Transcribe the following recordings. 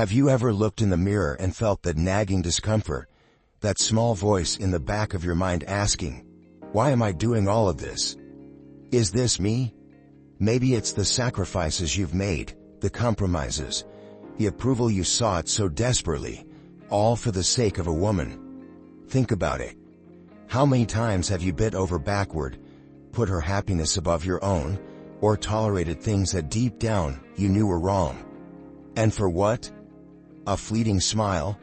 Have you ever looked in the mirror and felt that nagging discomfort, that small voice in the back of your mind asking, "Why am I doing all of this? Is this me?" Maybe it's the sacrifices you've made, the compromises, the approval you sought so desperately, all for the sake of a woman. Think about it. How many times have you bent over backward, put her happiness above your own, or tolerated things that deep down you knew were wrong? And for what? A fleeting smile?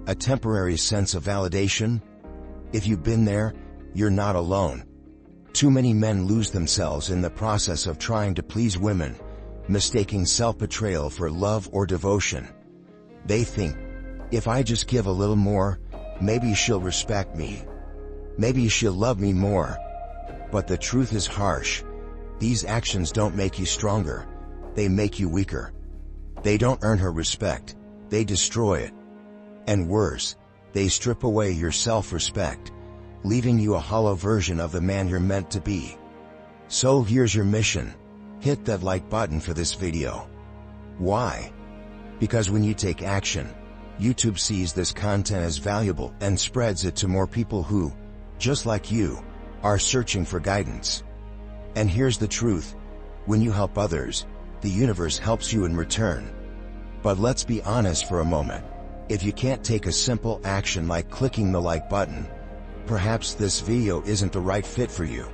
A temporary sense of validation? If you've been there, you're not alone. Too many men lose themselves in the process of trying to please women, mistaking self-betrayal for love or devotion. They think, if I just give a little more, maybe she'll respect me. Maybe she'll love me more. But the truth is harsh. These actions don't make you stronger. They make you weaker. They don't earn her respect. They destroy it. And worse, they strip away your self-respect, leaving you a hollow version of the man you're meant to be. So here's your mission. Hit that like button for this video. Why? Because when you take action, YouTube sees this content as valuable and spreads it to more people who, just like you, are searching for guidance. And here's the truth. When you help others, the universe helps you in return. But let's be honest for a moment. If you can't take a simple action like clicking the like button, perhaps this video isn't the right fit for you.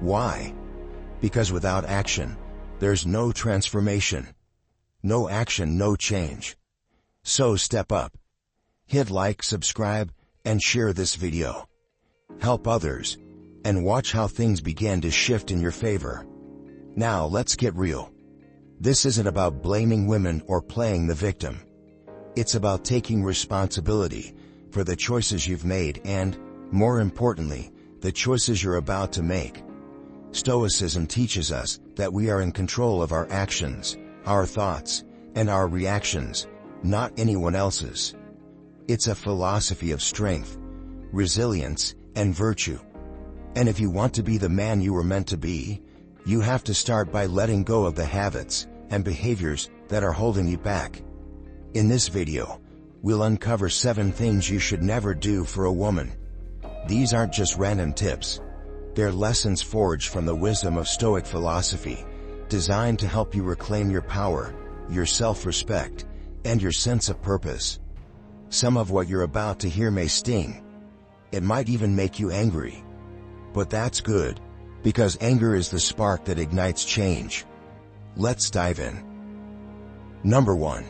Why? Because without action, there's no transformation. No action, no change. So step up. Hit like, subscribe, and share this video. Help others, and watch how things begin to shift in your favor. Now let's get real. This isn't about blaming women or playing the victim. It's about taking responsibility for the choices you've made and, more importantly, the choices you're about to make. Stoicism teaches us that we are in control of our actions, our thoughts, and our reactions, not anyone else's. It's a philosophy of strength, resilience, and virtue. And if you want to be the man you were meant to be, you have to start by letting go of the habits and behaviors that are holding you back. In this video, we'll uncover 7 things you should never do for a woman. These aren't just random tips. They're lessons forged from the wisdom of Stoic philosophy, designed to help you reclaim your power, your self-respect, and your sense of purpose. Some of what you're about to hear may sting. It might even make you angry. But that's good, because anger is the spark that ignites change. Let's dive in. Number 1.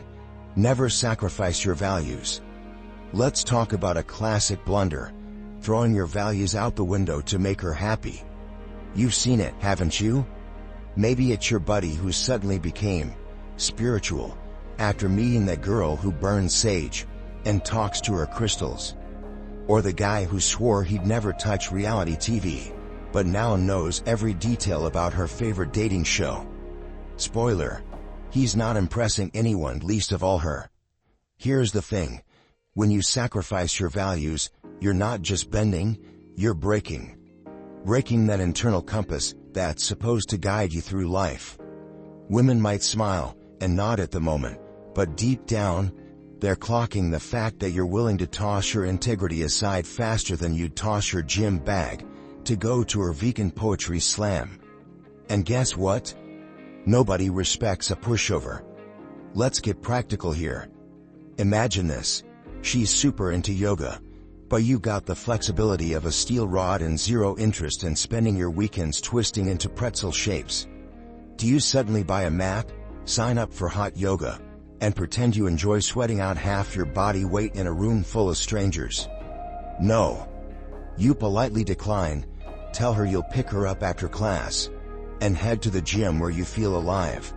Never sacrifice your values. Let's talk about a classic blunder, throwing your values out the window to make her happy. You've seen it, haven't you? Maybe it's your buddy who suddenly became spiritual after meeting that girl who burns sage and talks to her crystals. Or the guy who swore he'd never touch reality TV, but now knows every detail about her favorite dating show. Spoiler: he's not impressing anyone, least of all her. Here's the thing. When you sacrifice your values, you're not just bending, you're breaking. Breaking that internal compass that's supposed to guide you through life. Women might smile and nod at the moment, but deep down, they're clocking the fact that you're willing to toss your integrity aside faster than you'd toss your gym bag to go to her vegan poetry slam. And guess what? Nobody respects a pushover. Let's get practical here. Imagine this. She's super into yoga, but you got the flexibility of a steel rod and zero interest in spending your weekends twisting into pretzel shapes. Do you suddenly buy a mat, sign up for hot yoga, and pretend you enjoy sweating out half your body weight in a room full of strangers? No. You politely decline, tell her you'll pick her up after class, and head to the gym where you feel alive.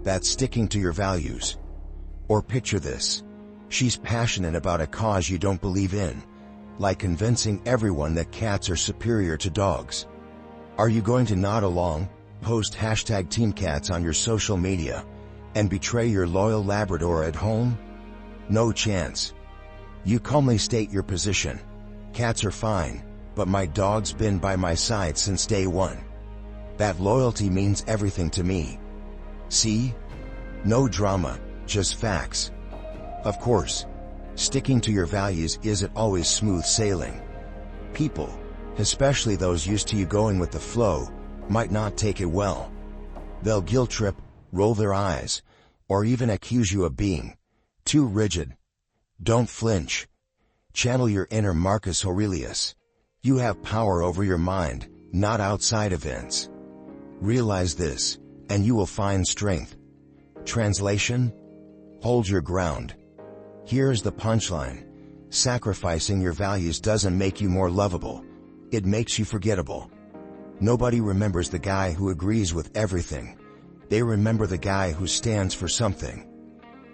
That's sticking to your values. Or picture this. She's passionate about a cause you don't believe in, like convincing everyone that cats are superior to dogs. Are you going to nod along, post #TeamCats on your social media, and betray your loyal Labrador at home? No chance. You calmly state your position. Cats are fine, but my dog's been by my side since day one. That loyalty means everything to me. See? No drama, just facts. Of course, sticking to your values isn't always smooth sailing. People, especially those used to you going with the flow, might not take it well. They'll guilt trip, roll their eyes, or even accuse you of being too rigid. Don't flinch. Channel your inner Marcus Aurelius. You have power over your mind, not outside events. Realize this, and you will find strength. Translation: hold your ground. Here's the punchline. Sacrificing your values doesn't make you more lovable. It makes you forgettable. Nobody remembers the guy who agrees with everything. They remember the guy who stands for something.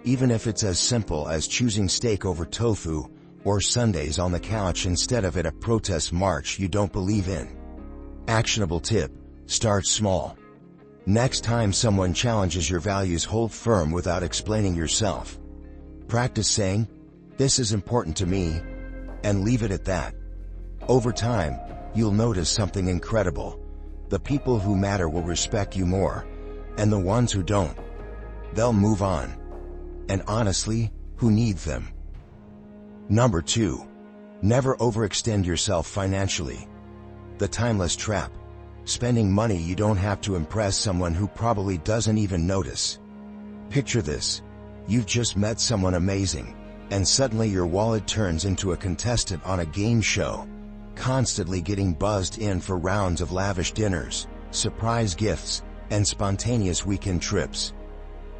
Even if it's as simple as choosing steak over tofu, or Sundays on the couch instead of at a protest march you don't believe in. Actionable tip: start small. Next time someone challenges your values, hold firm without explaining yourself. Practice saying, "This is important to me," and leave it at that. Over time, you'll notice something incredible. The people who matter will respect you more, and the ones who don't, they'll move on. And honestly, who needs them? Number 2. Never overextend yourself financially. The timeless trap. Spending money you don't have to impress someone who probably doesn't even notice. Picture this. You've just met someone amazing, and suddenly your wallet turns into a contestant on a game show, constantly getting buzzed in for rounds of lavish dinners, surprise gifts, and spontaneous weekend trips.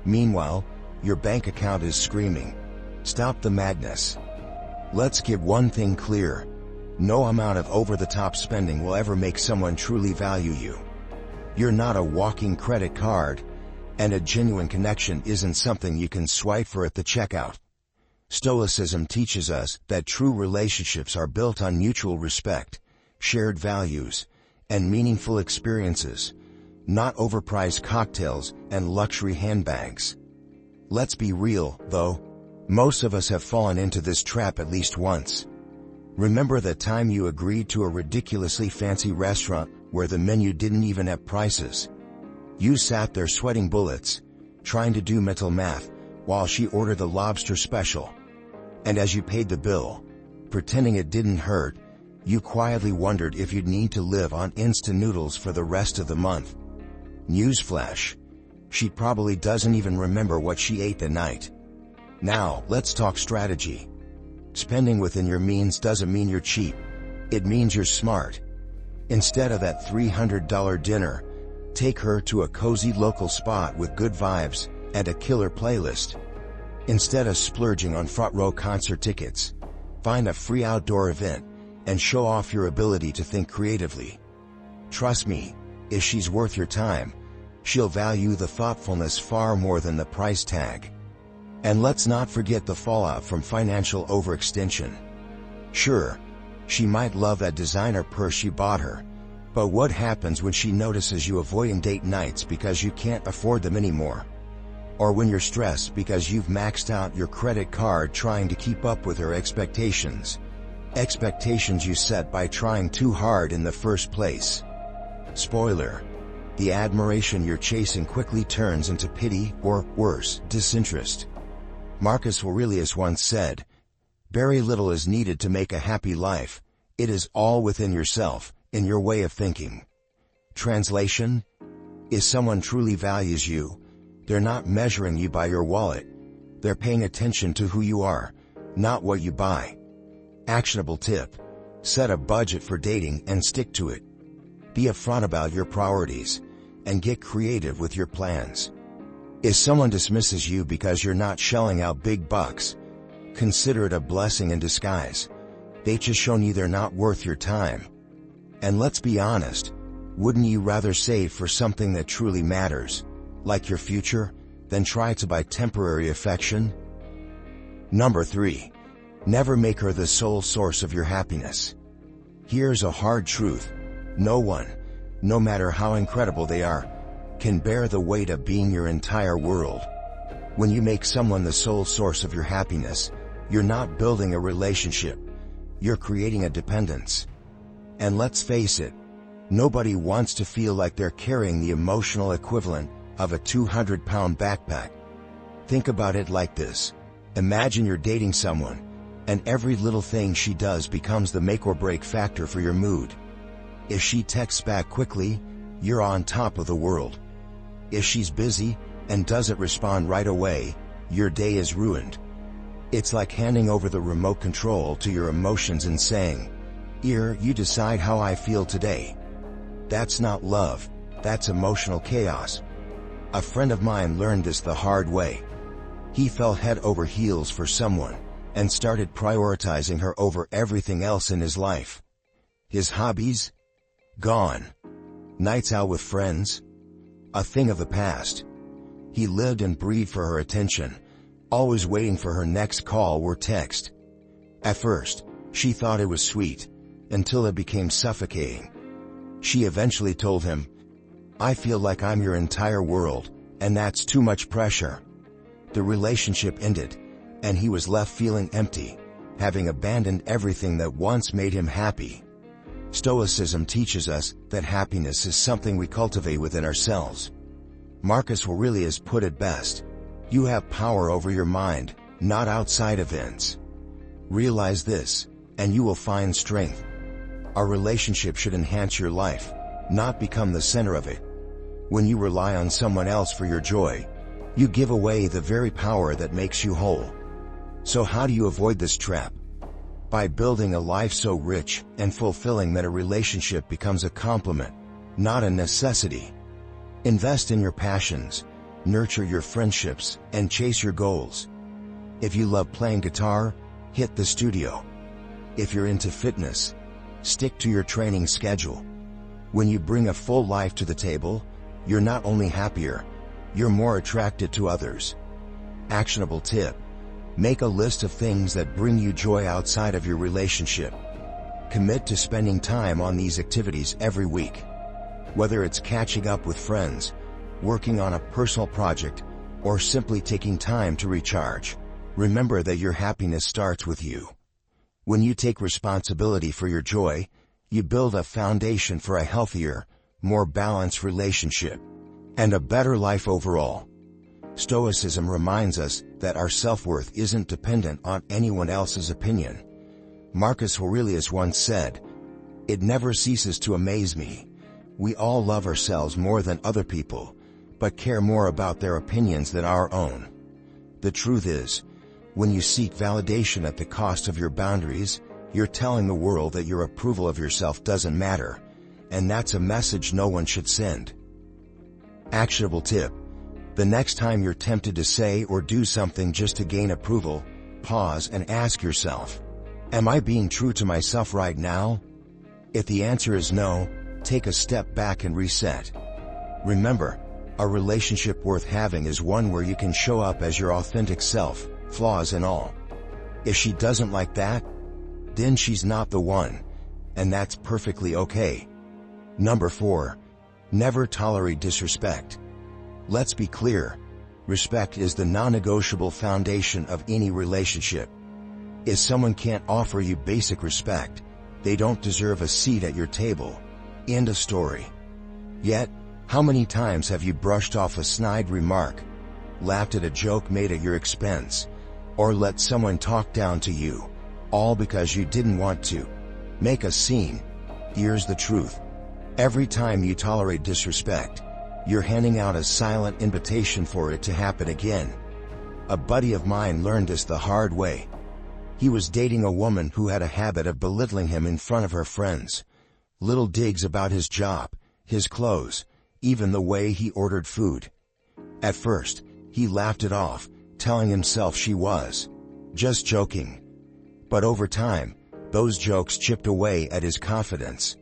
Meanwhile, your bank account is screaming, "Stop the madness." Let's get one thing clear. No amount of over-the-top spending will ever make someone truly value you. You're not a walking credit card, and a genuine connection isn't something you can swipe for at the checkout. Stoicism teaches us that true relationships are built on mutual respect, shared values, and meaningful experiences, not overpriced cocktails and luxury handbags. Let's be real, though. Most of us have fallen into this trap at least once. Remember the time you agreed to a ridiculously fancy restaurant where the menu didn't even have prices? You sat there sweating bullets, trying to do mental math, while she ordered the lobster special. And as you paid the bill, pretending it didn't hurt, you quietly wondered if you'd need to live on instant noodles for the rest of the month. Newsflash: she probably doesn't even remember what she ate that night. Now, let's talk strategy. Spending within your means doesn't mean you're cheap. It means you're smart. Instead of that $300 dinner, take her to a cozy local spot with good vibes and a killer playlist. Instead of splurging on front-row concert tickets, find a free outdoor event and show off your ability to think creatively. Trust me, if she's worth your time, she'll value the thoughtfulness far more than the price tag. And let's not forget the fallout from financial overextension. Sure, she might love that designer purse you bought her, but what happens when she notices you avoiding date nights because you can't afford them anymore? Or when you're stressed because you've maxed out your credit card trying to keep up with her expectations? Expectations you set by trying too hard in the first place. Spoiler: the admiration you're chasing quickly turns into pity or, worse, disinterest. Marcus Aurelius once said, "Very little is needed to make a happy life. It is all within yourself, in your way of thinking." Translation: if someone truly values you, they're not measuring you by your wallet. They're paying attention to who you are, not what you buy. Actionable tip: set a budget for dating and stick to it. Be upfront about your priorities, and get creative with your plans. If someone dismisses you because you're not shelling out big bucks, consider it a blessing in disguise. They've just shown you they're not worth your time. And let's be honest, wouldn't you rather save for something that truly matters, like your future, than try to buy temporary affection? Number 3. Never make her the sole source of your happiness. Here's a hard truth. No one, no matter how incredible they are, can bear the weight of being your entire world. When you make someone the sole source of your happiness, you're not building a relationship. You're creating a dependence. And let's face it, nobody wants to feel like they're carrying the emotional equivalent of a 200-pound backpack. Think about it like this. Imagine you're dating someone, and every little thing she does becomes the make or break factor for your mood. If she texts back quickly, you're on top of the world. If she's busy and doesn't respond right away, your day is ruined. It's like handing over the remote control to your emotions and saying, "Here, you decide how I feel today." That's not love, that's emotional chaos. A friend of mine learned this the hard way. He fell head over heels for someone, and started prioritizing her over everything else in his life. His hobbies? Gone. Nights out with friends? A thing of the past. He lived and breathed for her attention, always waiting for her next call or text. At first, she thought it was sweet, until it became suffocating. She eventually told him, "I feel like I'm your entire world, and that's too much pressure." The relationship ended, and he was left feeling empty, having abandoned everything that once made him happy. Stoicism teaches us that happiness is something we cultivate within ourselves. Marcus Aurelius put it best: "You have power over your mind, not outside events." Realize this, and you will find strength. Our relationship should enhance your life, not become the center of it. When you rely on someone else for your joy, you give away the very power that makes you whole. So how do you avoid this trap? By building a life so rich and fulfilling that a relationship becomes a complement, not a necessity. Invest in your passions, nurture your friendships, and chase your goals. If you love playing guitar, hit the studio. If you're into fitness, stick to your training schedule. When you bring a full life to the table, you're not only happier, you're more attracted to others. Actionable tip: make a list of things that bring you joy outside of your relationship. Commit to spending time on these activities every week. Whether it's catching up with friends, working on a personal project, or simply taking time to recharge, remember that your happiness starts with you. When you take responsibility for your joy, you build a foundation for a healthier, more balanced relationship, and a better life overall. Stoicism reminds us that our self-worth isn't dependent on anyone else's opinion. Marcus Aurelius once said, "It never ceases to amaze me. We all love ourselves more than other people, but care more about their opinions than our own." The truth is, when you seek validation at the cost of your boundaries, you're telling the world that your approval of yourself doesn't matter, and that's a message no one should send. Actionable tip: the next time you're tempted to say or do something just to gain approval, pause and ask yourself, "Am I being true to myself right now?" If the answer is no, take a step back and reset. Remember, a relationship worth having is one where you can show up as your authentic self, flaws and all. If she doesn't like that, then she's not the one, and that's perfectly okay. Number 4. Never tolerate disrespect. Let's be clear, respect is the non-negotiable foundation of any relationship. If someone can't offer you basic respect, they don't deserve a seat at your table. End of story. Yet, how many times have you brushed off a snide remark, laughed at a joke made at your expense, or let someone talk down to you, all because you didn't want to make a scene? Here's the truth. Every time you tolerate disrespect, you're handing out a silent invitation for it to happen again. A buddy of mine learned this the hard way. He was dating a woman who had a habit of belittling him in front of her friends. Little digs about his job, his clothes, even the way he ordered food. At first, he laughed it off, telling himself she was just joking. But over time, those jokes chipped away at his confidence.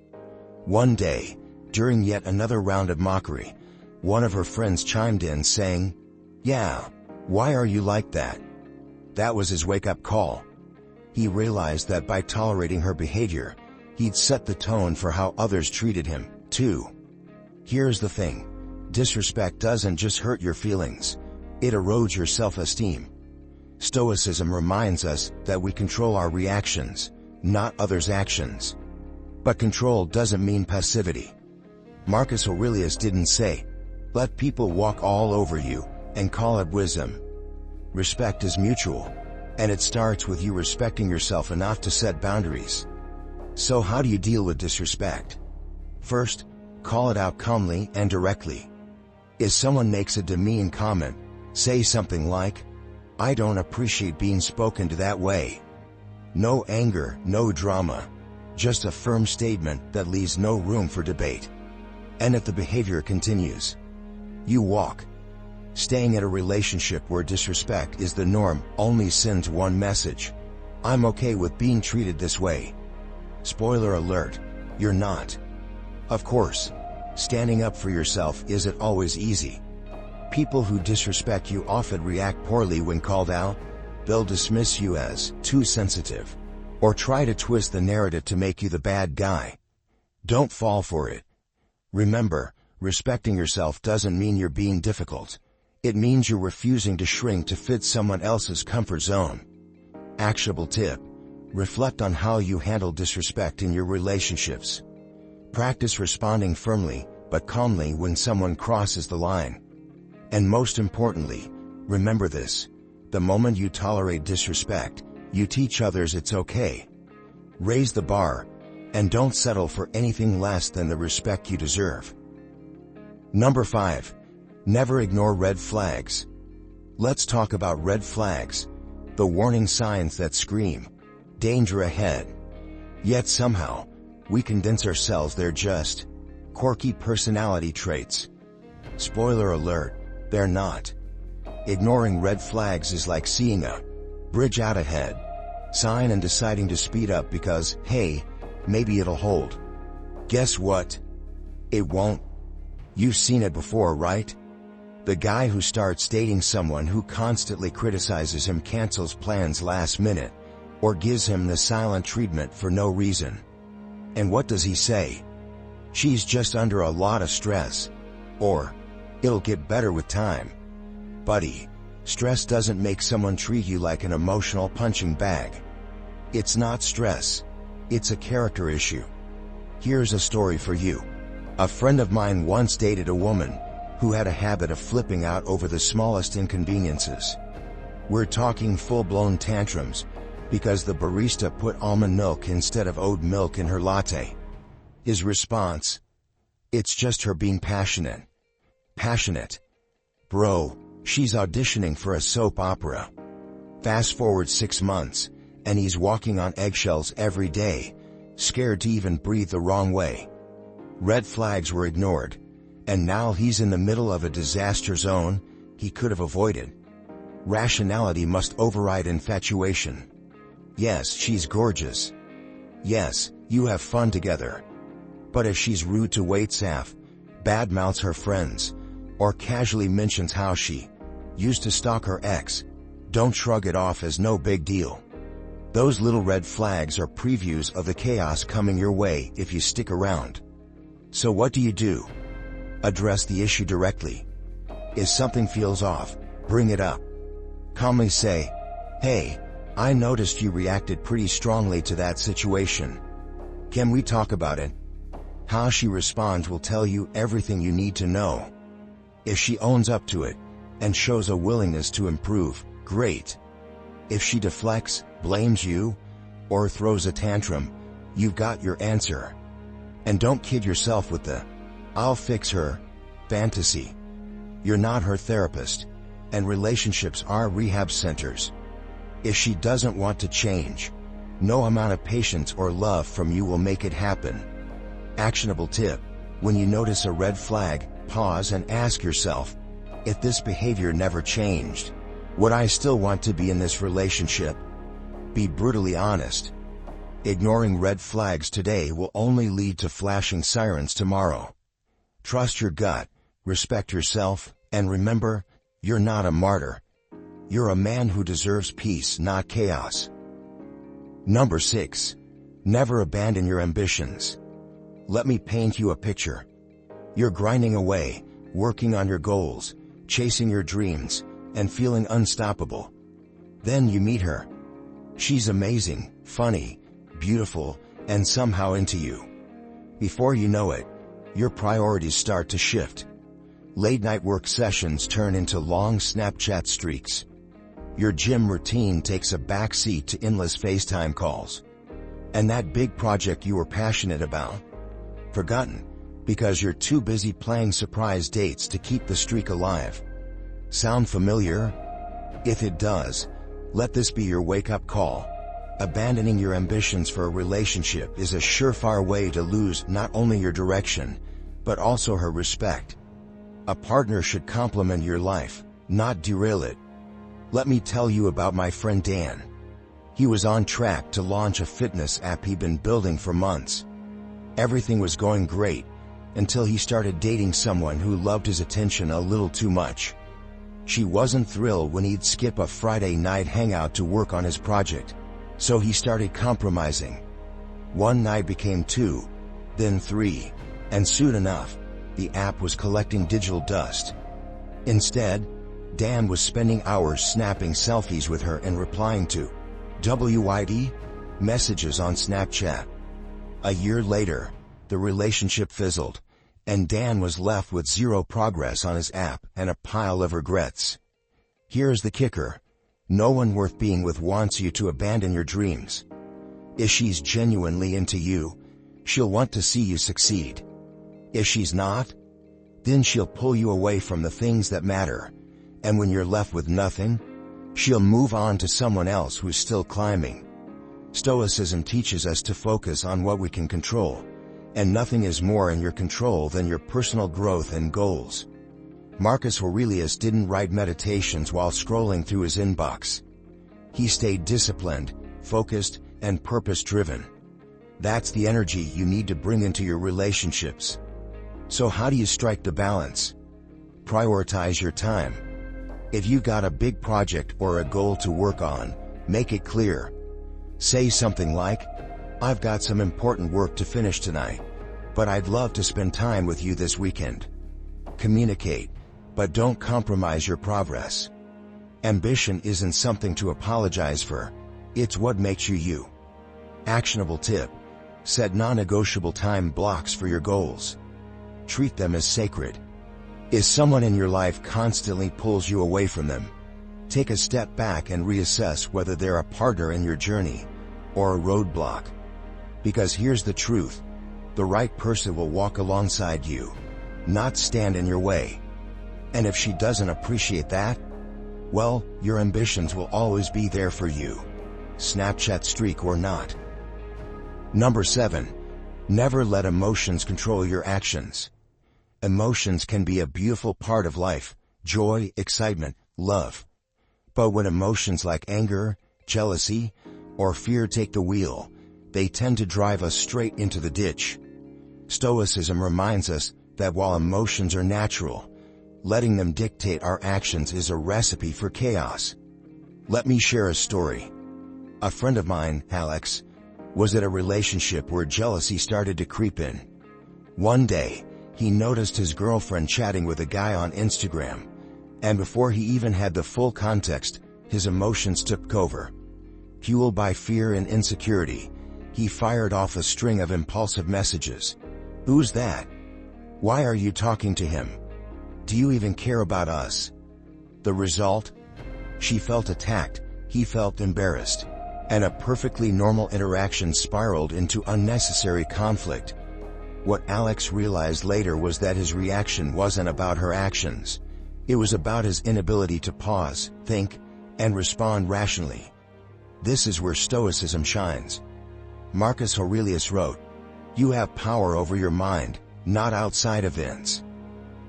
One day, during yet another round of mockery, one of her friends chimed in saying, "Yeah, why are you like that?" That was his wake-up call. He realized that by tolerating her behavior, he'd set the tone for how others treated him, too. Here's the thing: disrespect doesn't just hurt your feelings, it erodes your self-esteem. Stoicism reminds us that we control our reactions, not others' actions. But control doesn't mean passivity. Marcus Aurelius didn't say, "Let people walk all over you," and call it wisdom. Respect is mutual. And it starts with you respecting yourself enough to set boundaries. So how do you deal with disrespect? First, call it out calmly and directly. If someone makes a demeaning comment, say something like, "I don't appreciate being spoken to that way." No anger, no drama. Just a firm statement that leaves no room for debate. And if the behavior continues, you walk. Staying in a relationship where disrespect is the norm only sends one message: I'm okay with being treated this way. Spoiler alert, you're not. Of course, standing up for yourself isn't always easy. People who disrespect you often react poorly when called out. They'll dismiss you as too sensitive, or try to twist the narrative to make you the bad guy. Don't fall for it. Remember, respecting yourself doesn't mean you're being difficult. It means you're refusing to shrink to fit someone else's comfort zone. Actionable tip: reflect on how you handle disrespect in your relationships. Practice responding firmly, but calmly when someone crosses the line. And most importantly, remember this: the moment you tolerate disrespect, you teach others it's okay. Raise the bar, and don't settle for anything less than the respect you deserve. Number 5. Never ignore red flags. Let's talk about red flags, the warning signs that scream danger ahead. Yet somehow, we convince ourselves they're just quirky personality traits. Spoiler alert, they're not. Ignoring red flags is like seeing a bridge out ahead sign and deciding to speed up because, hey, maybe it'll hold. Guess what? It won't. You've seen it before, right? The guy who starts dating someone who constantly criticizes him, cancels plans last minute, or gives him the silent treatment for no reason. And what does he say? She's just under a lot of stress. Or, it'll get better with time. Buddy, stress doesn't make someone treat you like an emotional punching bag. It's not stress. It's a character issue. Here's a story for you. A friend of mine once dated a woman who had a habit of flipping out over the smallest inconveniences. We're talking full-blown tantrums because the barista put almond milk instead of oat milk in her latte. His response: "It's just her being passionate." Passionate? Bro, she's auditioning for a soap opera. Fast forward 6 months, and he's walking on eggshells every day, scared to even breathe the wrong way. Red flags were ignored, and now he's in the middle of a disaster zone he could have avoided. Rationality must override infatuation. Yes, she's gorgeous. Yes, you have fun together. But if she's rude to wait staff, badmouths her friends, or casually mentions how she used to stalk her ex, don't shrug it off as no big deal. Those little red flags are previews of the chaos coming your way if you stick around. So what do? Address the issue directly. If something feels off, bring it up. Calmly say, "Hey, I noticed you reacted pretty strongly to that situation. Can we talk about it?" How she responds will tell you everything you need to know. If she owns up to it and shows a willingness to improve, great. If she deflects, blames you, or throws a tantrum, you've got your answer. And don't kid yourself with the "I'll fix her" fantasy. You're not her therapist, and relationships are rehab centers. If she doesn't want to change, no amount of patience or love from you will make it happen. Actionable tip: when you notice a red flag, pause and ask yourself, if this behavior never changed, would I still want to be in this relationship? Be brutally honest. Ignoring red flags today will only lead to flashing sirens tomorrow. Trust your gut, respect yourself, and remember, you're not a martyr. You're a man who deserves peace, not chaos. Number 6. Never abandon your ambitions. Let me paint you a picture. You're grinding away, working on your goals, chasing your dreams, and feeling unstoppable. Then you meet her. She's amazing, funny, beautiful, and somehow into you. Before you know it, your priorities start to shift. Late-night work sessions turn into long Snapchat streaks. Your gym routine takes a backseat to endless FaceTime calls. And that big project you were passionate about? Forgotten, because you're too busy playing surprise dates to keep the streak alive. Sound familiar? If it does, let this be your wake-up call. Abandoning your ambitions for a relationship is a surefire way to lose not only your direction, but also her respect. A partner should complement your life, not derail it. Let me tell you about my friend Dan. He was on track to launch a fitness app he'd been building for months. Everything was going great, until he started dating someone who loved his attention a little too much. She wasn't thrilled when he'd skip a Friday night hangout to work on his project, so he started compromising. One night became 2, then 3, and soon enough, the app was collecting digital dust. Instead, Dan was spending hours snapping selfies with her and replying to WID messages on Snapchat. A year later, the relationship fizzled, and Dan was left with zero progress on his app and a pile of regrets. Here's the kicker. No one worth being with wants you to abandon your dreams. If she's genuinely into you, she'll want to see you succeed. If she's not, then she'll pull you away from the things that matter, and when you're left with nothing, she'll move on to someone else who's still climbing. Stoicism teaches us to focus on what we can control, and nothing is more in your control than your personal growth and goals. Marcus Aurelius didn't write meditations while scrolling through his inbox. He stayed disciplined, focused, and purpose-driven. That's the energy you need to bring into your relationships. So how do you strike the balance? Prioritize your time. If you got a big project or a goal to work on, make it clear. Say something like, "I've got some important work to finish tonight, but I'd love to spend time with you this weekend." Communicate, but don't compromise your progress. Ambition isn't something to apologize for, it's what makes you you. Actionable tip: set non-negotiable time blocks for your goals. Treat them as sacred. If someone in your life constantly pulls you away from them, take a step back and reassess whether they're a partner in your journey or a roadblock. Because here's the truth: the right person will walk alongside you, not stand in your way. And if she doesn't appreciate that, well, your ambitions will always be there for you, Snapchat streak or not. Number 7. Never let emotions control your actions. Emotions can be a beautiful part of life: joy, excitement, love. But when emotions like anger, jealousy, or fear take the wheel, they tend to drive us straight into the ditch. Stoicism reminds us that while emotions are natural, letting them dictate our actions is a recipe for chaos. Let me share a story. A friend of mine, Alex, was in a relationship where jealousy started to creep in. One day, he noticed his girlfriend chatting with a guy on Instagram, and before he even had the full context, his emotions took over. Fueled by fear and insecurity, he fired off a string of impulsive messages. "Who's that? Why are you talking to him? Do you even care about us?" The result? She felt attacked, he felt embarrassed, and a perfectly normal interaction spiraled into unnecessary conflict. What Alex realized later was that his reaction wasn't about her actions. It was about his inability to pause, think, and respond rationally. This is where Stoicism shines. Marcus Aurelius wrote, "You have power over your mind, not outside events.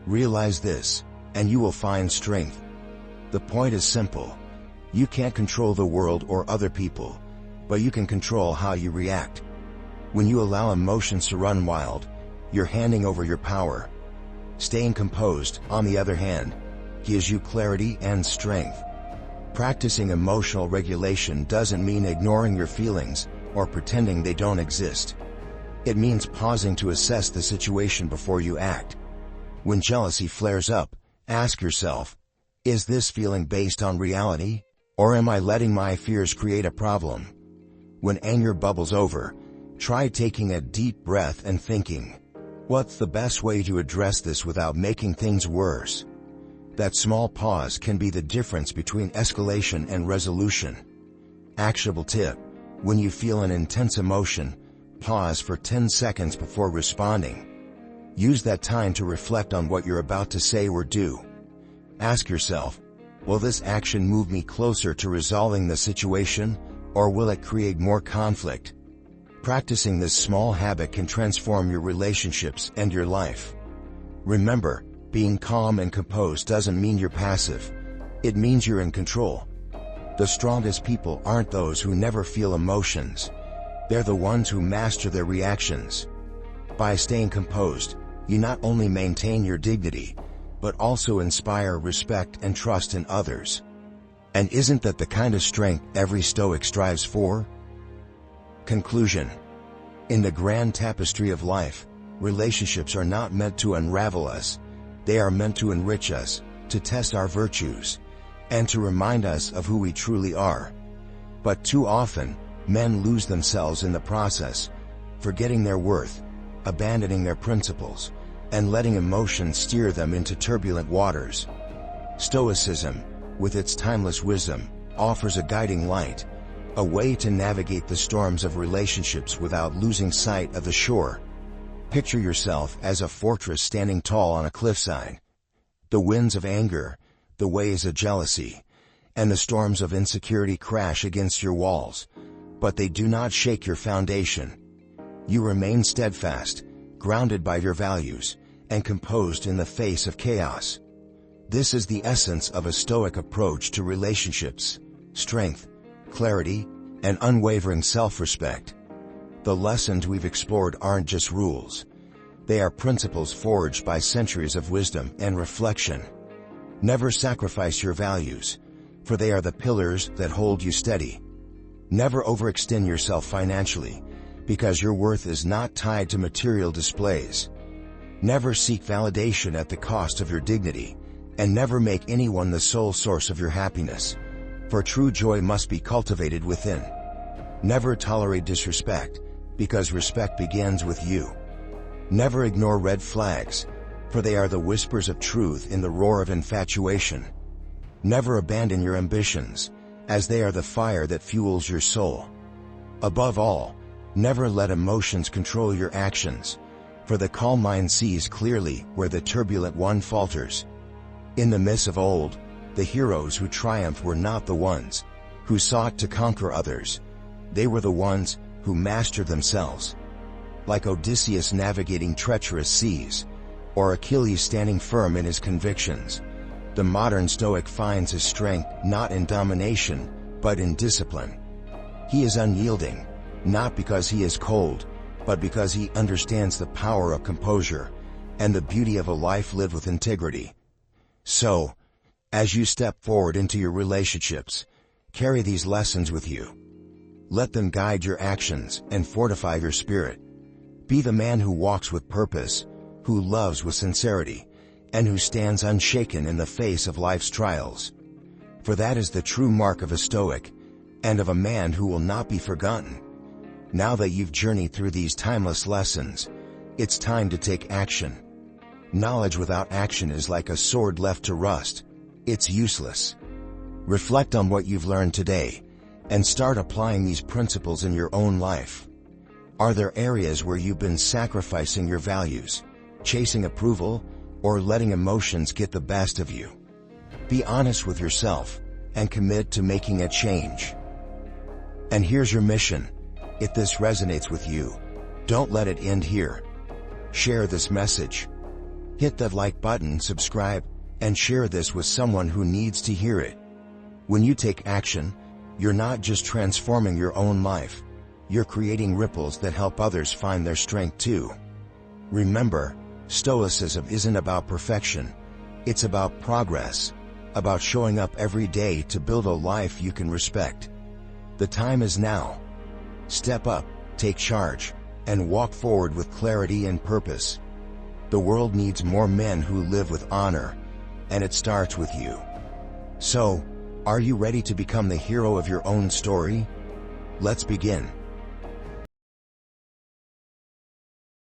Realize this, and you will find strength." The point is simple. You can't control the world or other people, but you can control how you react. When you allow emotions to run wild, you're handing over your power. Staying composed, on the other hand, gives you clarity and strength. Practicing emotional regulation doesn't mean ignoring your feelings or pretending they don't exist. It means pausing to assess the situation before you act. When jealousy flares up, ask yourself, is this feeling based on reality, or am I letting my fears create a problem? When anger bubbles over, try taking a deep breath and thinking, what's the best way to address this without making things worse? That small pause can be the difference between escalation and resolution. Actionable tip: when you feel an intense emotion, pause for 10 seconds before responding. Use that time to reflect on what you're about to say or do. Ask yourself, will this action move me closer to resolving the situation, or will it create more conflict? Practicing this small habit can transform your relationships and your life. Remember, being calm and composed doesn't mean you're passive. It means you're in control. The strongest people aren't those who never feel emotions. They're the ones who master their reactions. By staying composed, you not only maintain your dignity, but also inspire respect and trust in others. And isn't that the kind of strength every Stoic strives for? Conclusion: in the grand tapestry of life, relationships are not meant to unravel us. They are meant to enrich us, to test our virtues, and to remind us of who we truly are. But too often, men lose themselves in the process, forgetting their worth, abandoning their principles, and letting emotions steer them into turbulent waters. Stoicism, with its timeless wisdom, offers a guiding light, a way to navigate the storms of relationships without losing sight of the shore. Picture yourself as a fortress standing tall on a cliffside. The winds of anger, the waves of jealousy, and the storms of insecurity crash against your walls, but they do not shake your foundation. You remain steadfast, grounded by your values, and composed in the face of chaos. This is the essence of a Stoic approach to relationships: strength, clarity, and unwavering self-respect. The lessons we've explored aren't just rules. They are principles forged by centuries of wisdom and reflection. Never sacrifice your values, for they are the pillars that hold you steady. Never overextend yourself financially, because your worth is not tied to material displays. Never seek validation at the cost of your dignity, and never make anyone the sole source of your happiness, for true joy must be cultivated within. Never tolerate disrespect, because respect begins with you. Never ignore red flags, for they are the whispers of truth in the roar of infatuation. Never abandon your ambitions, as they are the fire that fuels your soul. Above all, never let emotions control your actions, for the calm mind sees clearly where the turbulent one falters. In the myths of old, the heroes who triumphed were not the ones who sought to conquer others. They were the ones who mastered themselves. Like Odysseus navigating treacherous seas, or Achilles standing firm in his convictions, the modern Stoic finds his strength not in domination, but in discipline. He is unyielding, not because he is cold, but because he understands the power of composure and the beauty of a life lived with integrity. So, as you step forward into your relationships, carry these lessons with you. Let them guide your actions and fortify your spirit. Be the man who walks with purpose, who loves with sincerity, and who stands unshaken in the face of life's trials. For that is the true mark of a Stoic, and of a man who will not be forgotten. Now that you've journeyed through these timeless lessons, it's time to take action. Knowledge without action is like a sword left to rust. It's useless. Reflect on what you've learned today, and start applying these principles in your own life. Are there areas where you've been sacrificing your values, chasing approval, or letting emotions get the best of you? Be honest with yourself, and commit to making a change. And here's your mission. If this resonates with you, don't let it end here. Share this message. Hit that like button, subscribe, and share this with someone who needs to hear it. When you take action, you're not just transforming your own life, you're creating ripples that help others find their strength too. Remember, Stoicism isn't about perfection, it's about progress, about showing up every day to build a life you can respect. The time is now. Step up, take charge, and walk forward with clarity and purpose. The world needs more men who live with honor, and it starts with you. So, are you ready to become the hero of your own story? Let's begin.